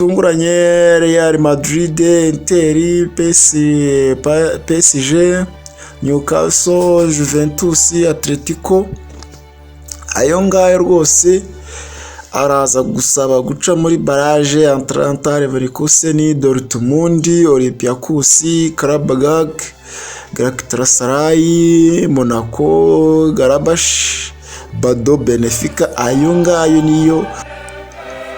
tunguranye Real Madrid, Inter, PSG, Newcastle, Juventus, Atletico. Ayo ngayo rwose araza gusaba guca muri barrage Atalanta, Leverkusen, Dortmund, Olympiacos, Karabag, Galatasaray, Monaco, Garabash, Bado, Benfica. Ayo ngayo niyo.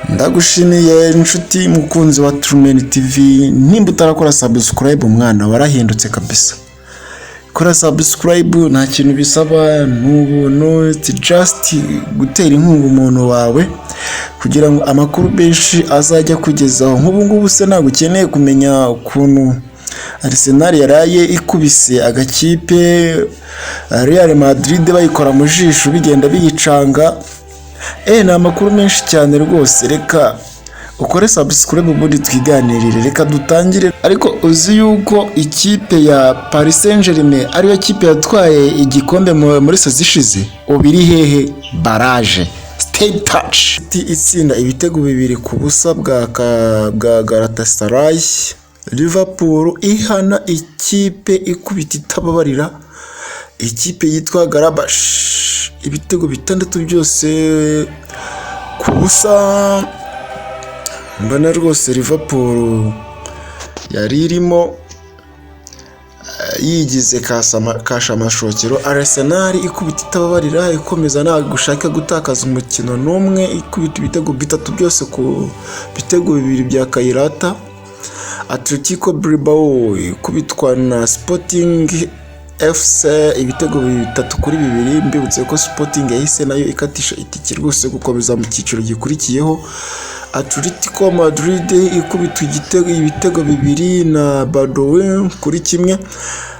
Ndagushimiye inshuti mukunzi wa Truman TV, nimba utarakora subscribe umwana warahindutse kabisa. Kora subscribe, nta kintu bisaba, n'ubuntu, it's just gutera inkunga umuntu wawe kugira ngo amakuru benshi azajya kugezaho. Nk'ubu ngubu se ntabwo ukeneye kumenya ukuntu Arsenal yaraye ikubise agakipe Real Madrid bayikora mu jisho bigenda biyicanga. Ni amakuru menshi cyane rwose. Reka ukore subscribe ubundi twiganirire, reka dutangire. Ariko uzi yuko ikipe ya Paris Saint-Germain ariyo kipe yatwaye igikombe muri saison ishize? Ubiri hehe? Barrage, stay touch. Itsinda ibitego 2 ku busa bwa Galatasaray. Liverpool ihana ikipe ikubita itababarira, ikipe yitwa Garabash, ibitego 6 byose ku busa. Mbona rwose Liverpool yari irimo yigize kasha amashokero. Arsenal ikubita itababarira, ikomeza nta gushaka gutakaza umukino n'umwe, ikubita ibitego 3 byose ku bitego 2 bya Kayirata. Atletico Bilbao ikubitwa na Sporting FC ibitego 3-2. Mbibutse ko Sporting yahise nayo ikatisha itike rwose gukomeza mu cyiciro gikurikiyeho. Atletico Madrid ikubitwa ibitego 2 na Badouin kuri kimwe.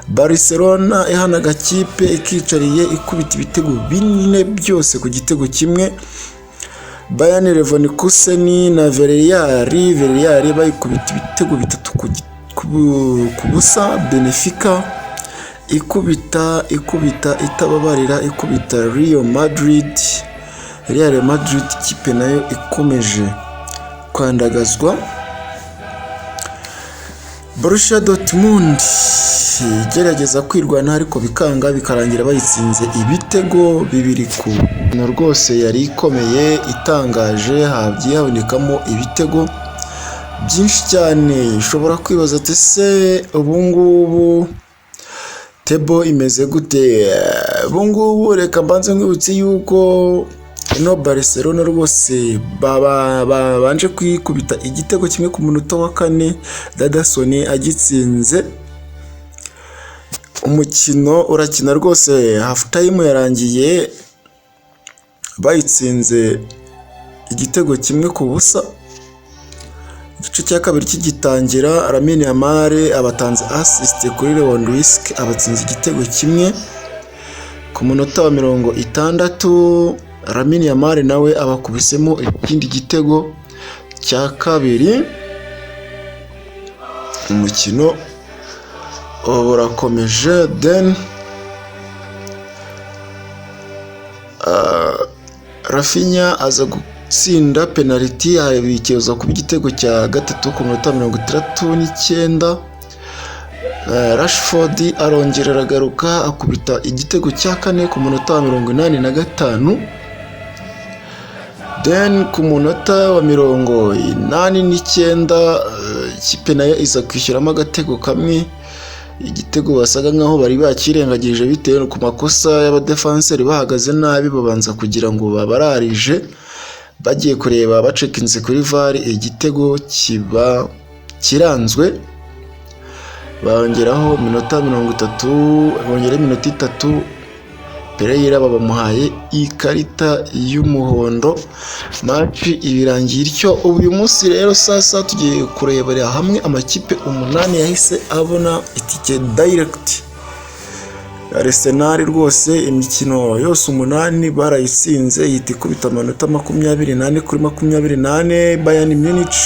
Barcelona ihana gakipe ikicariye ikubita ibitego 4 byose ku gitego kimwe. Bayern Leverkusen na Villarreal bayikubita ibitego 3 ku busa. Benfica ikubita itababarira, ikubita Real Madrid kipe nayo ikomeje kwandagazwa. Borussia Dortmund igerageza kwirwana ariko bikanga, bikarangira bayitsinze ibitego 2 ku no. Rwose yari ikomeye itangaje, hagiye habonekamo ibitego byinshi cyane. Ushobora kwibaza ati se ubu ngubu tebo imeze gute? Ubu ngubu reka mbanze nkwibutse yuko ino Barcelona rwose babanje kwikubita igitego kimwe ku munota wa 4, Dadasson agitsinze. Umukino urakina rwose, half time yarangiye bayitsinze igitego kimwe ku busa. Igice cya kabiri kigitangira, Lamine Yamal abatanze assist kuri Lewandowski, abatsinze igitego kimwe ku munota wa 60. Lamine Yamal nawe abakubisemo ikindi gitego cya kabiri. Umukino urakomeje. Then Rafinha aza gutsinda penalty, abikeza ku igitego cya 3 ku minota 69. Rashford arongera aragaruka akubita igitego cya 4 ku minota wa 85. Then ku munota wa 89 ikipe nayo iza kwishyuramo agatego kamwe, igitego basaga nkaho bari bakirengagije bitewe ku makosa y'abadefenseri bahagaze nabi, babanza kugira ngo babararije. Bagiye kureba bacekinze kuri VAR, igitego kiba kiranzwe. Bongeraho minota 30, bongera iminota 3, Pereira bamuhaye ikarita y'umuhondo. Match ibirangiye ityo. Uyu munsi rero sasa tugiye kurebera hamwe amakipe 8 yahise abona itike direct. Arsenal rwose imikino yose 8 barayitsinze, yitikubita amanota 28 kuri 28. Bayern Munich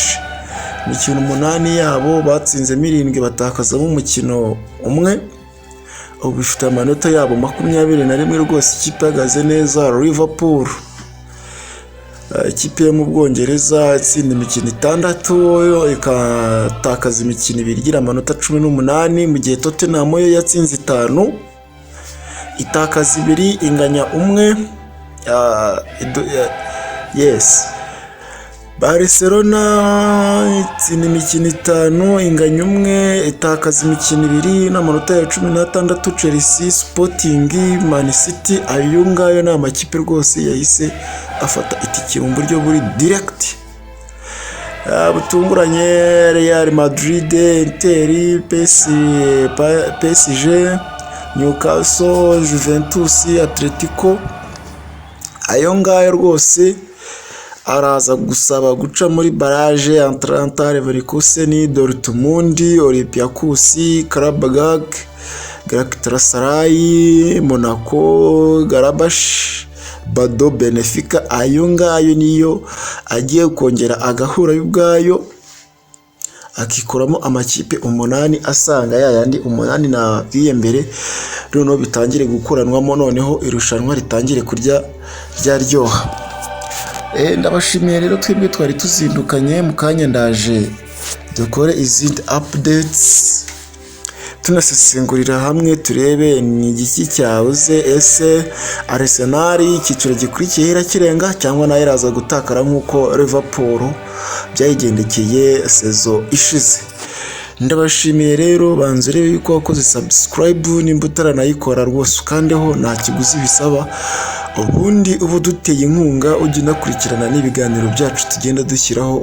imikino 8 yabo batsinze 7, batakazamo umukino umwe. ubu bifite amanota yabo 21 rwose, ikipe ihagaze neza. Liverpool ikipe yo mu Bwongereza itsinda imikino 6 ikatakaza imikino 2 igira amanota 18, mu gihe Tottenham yo yatsinze 5 itakaza 2 inganya 1. Yes, Barcelona itsinda imikino 5 inganya 1 itakaza imikino 2 n'amanota ya 16. Chelsea, Sporting, Man City, ayo ngayo ni amakipe rwose yahise afata itike mu buryo buri direct butunguranye. Real Madrid, Inter, PSG, Newcastle, Juventus, Atletico, ayo ngayo rwose araza gusaba guca muri barrage. Atalanta, Leverkusen, Dortmund, Olympiacos, Karabag, Galatasaray, Monaco, Garabash, Bado, Benfica, ayo ngayo niyo agiye kongera agahura y'ubwayo akikuramo amakipe 8 asanga yayandi 8 na mbere, noneho bitangire gukuranwamo, noneho irushanwa ritangire kurya ryaryoha. Ndabashimiye rero, twebwe twari tuzindukanye, mu kanya ndaje dukore izindi updates tunasesengurira hamwe turebe ni igiki cyabuze. Ese Arsenal icyiciro gikurikiye irakirenga cyangwa nayo iraza gutakara nk'uko Liverpool byayigendekeye sezo ishize. Ndabashimiye rero, banze rebe yuko wakoze subscribe, nimba utaranayikora rwose ukandeho, nta kiguzi bisaba, ubundi ubu duteye inkunga ujye unakurikirana n'ibiganiro byacu tugenda dushyiraho